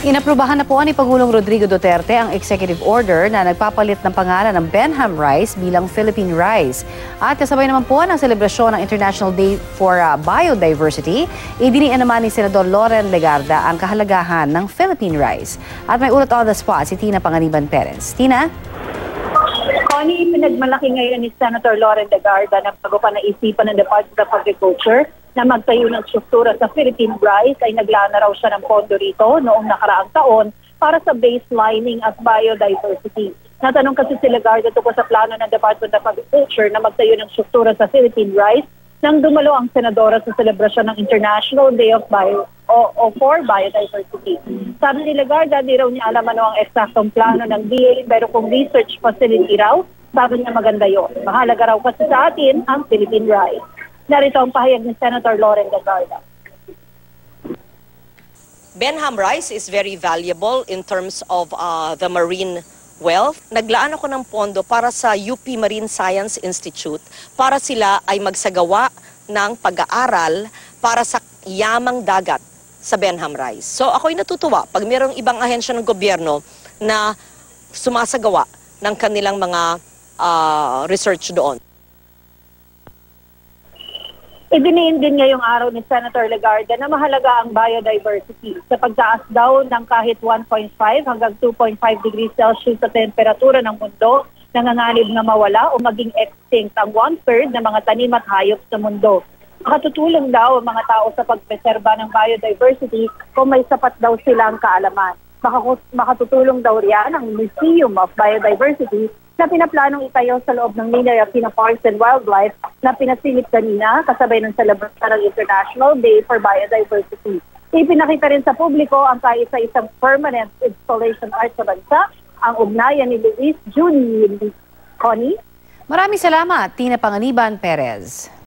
Inaprubahan na po ni Pangulong Rodrigo Duterte ang executive order na nagpapalit ng pangalan ng Benham Rice bilang Philippine Rice. At kasabay naman po ng selebrasyon ng International Day for Biodiversity, idiniin naman ni Senador Loren Legarda ang kahalagahan ng Philippine Rice. At may ulat on the spot si Tina Panganiban Perez. Tina? Connie, pinagmalaki ngayon ni Senator Loren Legarda ng pagpapanaisipan ng Department of Agriculture na magtayo ng struktura sa Philippine Rice ay naglana raw siya ng pondo rito noong nakaraang taon para sa baselining at biodiversity. Natanong kasi si Legarda tungkol sa plano ng Department of Agriculture na magtayo ng struktura sa Philippine Rice nang dumalo ang senadora sa selebrasyon ng International Day for Biodiversity. Sabi ni Legarda, di raw niya alam ano ang eksaktong plano ng DA, pero kung research facility raw, sabi niya maganda yun. Mahalaga raw kasi sa atin ang Philippine Rice. Narito ang pahayag ni Senator Loren Legarda. Benham Rice is very valuable in terms of the marine wealth. Naglaan ako ng pondo para sa UP Marine Science Institute para sila ay magsagawa ng pag-aaral para sa yamang dagat sa Benham Rice. So ako'y natutuwa pag mayroong ibang ahensya ng gobyerno na sumasagawa ng kanilang mga research doon. Idiniin din ngayong araw ni Senator Legarda na mahalaga ang biodiversity sa pagtaas daw ng kahit 1.5 hanggang 2.5 degrees Celsius sa temperatura ng mundo, nanganganib na mawala o maging extinct ang 1/3 ng mga tanim at hayop sa mundo. Makatutulong daw ang mga tao sa pagpreserba ng biodiversity kung may sapat daw silang kaalaman. Makatutulong daw riyan ang Museum of Biodiversity na pinaplanong itayo sa loob ng Ninoy Aquino Parks and Wildlife na pinasilip kanina kasabay ng selebrasyon ng International Day for Biodiversity. Ipinakita rin sa publiko ang kaisa-isang permanent installation art sa bansa, ang ugnayan ni Luis Juni. Connie? Maraming salamat, Tina Panganiban Perez.